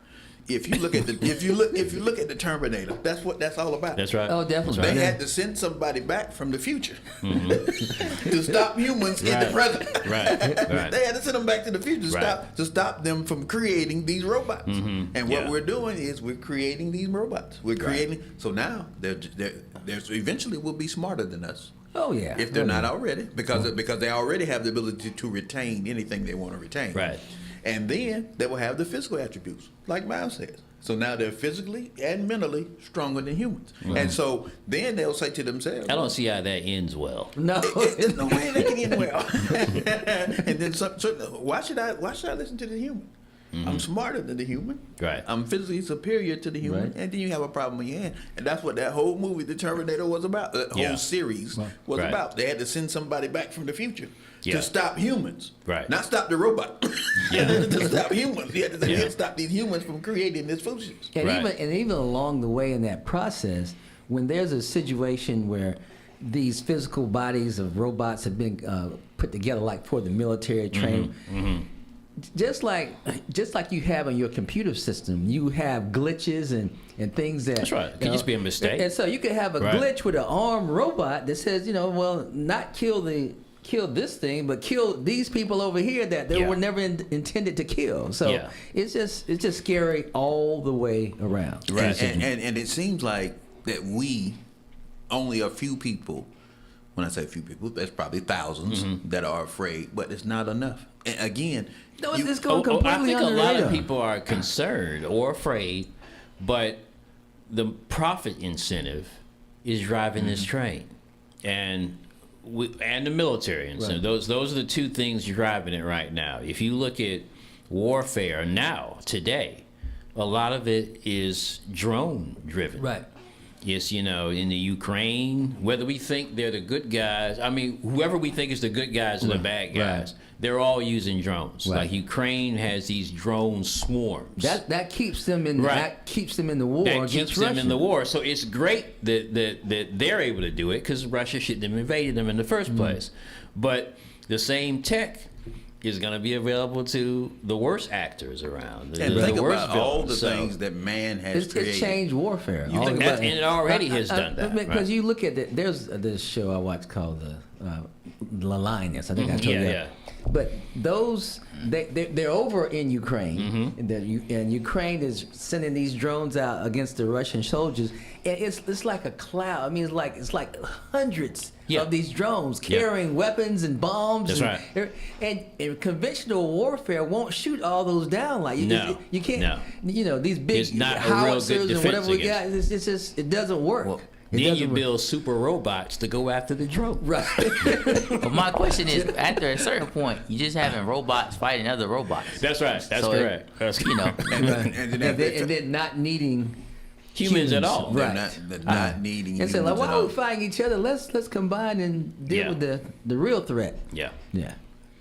Speaker 1: If you look at the if you look at the Terminator, that's what that's all about.
Speaker 2: That's right.
Speaker 3: Oh, definitely.
Speaker 2: That's
Speaker 1: They
Speaker 2: right.
Speaker 1: had to send somebody back from the future to stop humans in the present.
Speaker 2: Right.
Speaker 1: They had to send them back to the future to
Speaker 2: Right.
Speaker 1: stop them from creating these robots. And what
Speaker 2: Yeah.
Speaker 1: we're doing is we're creating these robots. We're creating. So now they're eventually will be smarter than us.
Speaker 3: Oh yeah.
Speaker 1: if they're not already, because they already have the ability to retain anything they want to retain.
Speaker 2: Right.
Speaker 1: And then they will have the physical attributes, like Miles says. So now they're physically and mentally stronger than humans. And so then they'll say to themselves,
Speaker 2: I don't see how that ends well.
Speaker 3: No.
Speaker 1: there's no way they can end well. And then why should I listen to the human? I'm smarter than the human.
Speaker 2: Right.
Speaker 1: I'm physically superior to the human.
Speaker 3: Right.
Speaker 1: And then you have a problem in your hand. And that's what that whole movie, The Terminator, was about. That whole series was
Speaker 2: Right.
Speaker 1: about. They had to send somebody back from the future
Speaker 2: Yeah.
Speaker 1: to stop humans.
Speaker 2: Right.
Speaker 1: Not stop the robot.
Speaker 2: Yeah.
Speaker 1: To stop humans. You had to
Speaker 2: Yeah.
Speaker 1: stop these humans from creating this foolishness.
Speaker 3: And
Speaker 2: Right.
Speaker 3: even along the way in that process, when there's a situation where these physical bodies of robots have been put together, like for the military training, just like you have in your computer system, you have glitches and things that.
Speaker 2: That's right. It could just be a mistake.
Speaker 3: And so you could have a
Speaker 2: Right.
Speaker 3: glitch with an armed robot that says, well, not kill this thing, but kill these people over here that they
Speaker 2: Yeah.
Speaker 3: were never intended to kill. So
Speaker 2: Yeah.
Speaker 3: it's just scary all the way around.
Speaker 2: Right.
Speaker 1: And it seems like that only a few people, when I say a few people, there's probably thousands that are afraid, but it's not enough. And again,
Speaker 3: No, it's going
Speaker 2: I
Speaker 3: completely
Speaker 2: think a
Speaker 3: under the
Speaker 2: lot
Speaker 3: radar.
Speaker 2: of people are concerned or afraid, but the profit incentive is driving this train, and the military incentive.
Speaker 3: Right.
Speaker 2: Those are the two things driving it right now. If you look at warfare now, today, a lot of it is drone driven.
Speaker 3: Right.
Speaker 2: Yes, in the Ukraine, whether we think they're the good guys, whoever we think is the good guys or the bad guys, they're all using drones.
Speaker 3: Right.
Speaker 2: Like Ukraine has these drone swarms.
Speaker 3: That keeps them in
Speaker 2: Right.
Speaker 3: that keeps them in the war
Speaker 2: That
Speaker 3: against
Speaker 2: keeps
Speaker 3: Russia.
Speaker 2: them in the war. So it's great that they're able to do it because Russia shouldn't have invaded them in the first place. But the same tech is going to be available to the worst actors around.
Speaker 1: and think
Speaker 2: worst
Speaker 1: about all
Speaker 2: villains.
Speaker 1: the
Speaker 2: So
Speaker 1: things that man has created.
Speaker 3: It's changed warfare.
Speaker 1: You think
Speaker 2: and it already has done that.
Speaker 3: Because
Speaker 2: right?
Speaker 3: you look at there's this show I watched called The Lioness. I think I told you
Speaker 2: Yeah,
Speaker 3: that.
Speaker 2: yeah.
Speaker 3: But those they're over in Ukraine,
Speaker 2: Mm-hmm.
Speaker 3: and Ukraine is sending these drones out against the Russian soldiers, and it's like a cloud. I mean, it's like hundreds
Speaker 2: Yeah.
Speaker 3: of these drones
Speaker 2: Yeah.
Speaker 3: carrying weapons and bombs.
Speaker 2: That's
Speaker 3: And conventional warfare won't shoot all those down. Like
Speaker 2: No.
Speaker 3: you can't.
Speaker 2: No.
Speaker 3: These big
Speaker 2: It's not a real good
Speaker 3: howitzers and
Speaker 2: defense
Speaker 3: whatever we got.
Speaker 2: against
Speaker 3: It's just it doesn't work.
Speaker 4: Well,
Speaker 3: It
Speaker 2: Then
Speaker 3: doesn't
Speaker 2: you
Speaker 3: work.
Speaker 2: build super robots to go after the drone.
Speaker 3: Right.
Speaker 4: But my question is, after a certain point, you just having robots fighting other robots.
Speaker 2: That's right. That's
Speaker 4: So
Speaker 2: correct. That's
Speaker 4: You know,
Speaker 3: and then not needing
Speaker 2: humans at all.
Speaker 1: They're
Speaker 3: Right.
Speaker 1: they're not needing
Speaker 3: and say like,
Speaker 1: humans
Speaker 3: why
Speaker 1: at
Speaker 3: are we
Speaker 1: all.
Speaker 3: fighting each other? Let's combine and deal
Speaker 2: Yeah.
Speaker 3: with the real threat.
Speaker 2: Yeah.
Speaker 3: Yeah.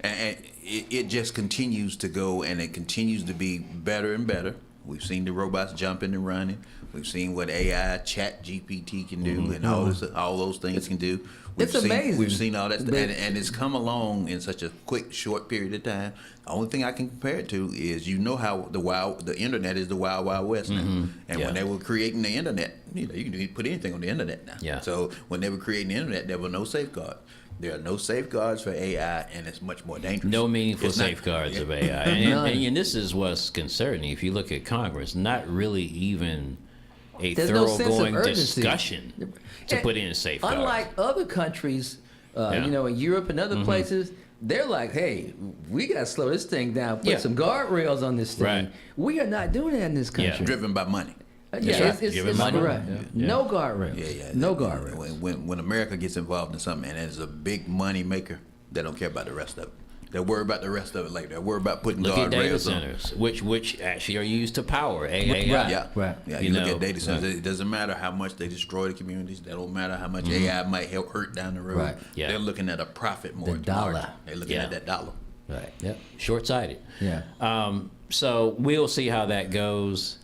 Speaker 1: And it just continues to go, and it continues to be better and better. We've seen the robots jumping and running. We've seen what AI, Chat GPT can do, and all those things can do.
Speaker 3: It's amazing.
Speaker 1: We've seen all that, stuff,
Speaker 3: But-
Speaker 1: and it's come along in such a quick, short period of time. The only thing I can compare it to is how the internet is the wild, wild west now. And
Speaker 2: Yeah.
Speaker 1: when they were creating the internet, you can put anything on the internet now.
Speaker 2: Yeah.
Speaker 1: So when they were creating the internet, there were no safeguards. There are no safeguards for AI, and it's much more dangerous.
Speaker 2: No meaningful
Speaker 1: It's not-
Speaker 2: safeguards
Speaker 1: yeah.
Speaker 2: of AI. And this is what's concerning. If you look at Congress, not really even a
Speaker 3: There's no sense of
Speaker 2: thoroughgoing
Speaker 3: urgency.
Speaker 2: discussion to
Speaker 3: And
Speaker 2: put in safeguards.
Speaker 3: Unlike other countries,
Speaker 2: Yeah.
Speaker 3: in Europe and other places, they're like, hey, we got to slow this thing down, put
Speaker 2: Yeah.
Speaker 3: some guardrails on this thing.
Speaker 2: Right.
Speaker 3: We are not doing that in this
Speaker 2: Yeah.
Speaker 3: country.
Speaker 1: Driven by money.
Speaker 3: Yeah,
Speaker 2: right. Give it money.
Speaker 3: right.
Speaker 2: Yeah.
Speaker 3: No guardrails.
Speaker 1: Yeah.
Speaker 3: No guardrails.
Speaker 1: When America gets involved in something and it's a big money maker, they don't care about the rest of it. They worry about the rest of it later. They worry about putting
Speaker 2: Look at data
Speaker 1: guardrails on.
Speaker 2: centers, which actually are used to power AI.
Speaker 3: Right.
Speaker 1: Yeah,
Speaker 3: Right.
Speaker 1: You look
Speaker 2: know,
Speaker 1: at data centers. It doesn't matter how much they destroy the communities. It don't matter how much AI might help hurt down the road.
Speaker 3: Right.
Speaker 2: Yeah.
Speaker 1: They're looking at a profit more.
Speaker 3: The
Speaker 1: than
Speaker 3: dollar.
Speaker 1: margin. They're looking
Speaker 2: Yeah.
Speaker 1: at that dollar.
Speaker 3: Right. Yep.
Speaker 2: Short-sighted.
Speaker 3: Yeah.
Speaker 2: So we'll see how that goes.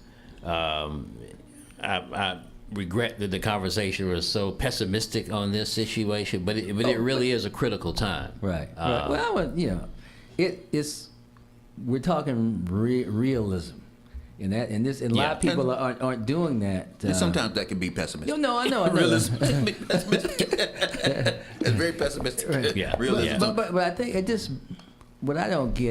Speaker 2: I regret that the conversation was so pessimistic on this situation, but it really is a critical time.
Speaker 3: Right. Right. Well, it's we're talking realism, and a lot of
Speaker 2: Yeah.
Speaker 3: people aren't doing that.
Speaker 1: And sometimes that can be pessimistic.
Speaker 3: No, I know.
Speaker 1: Realism. It's very pessimistic.
Speaker 2: Yeah.
Speaker 1: Realism.
Speaker 2: Yeah.
Speaker 3: But I think what I don't get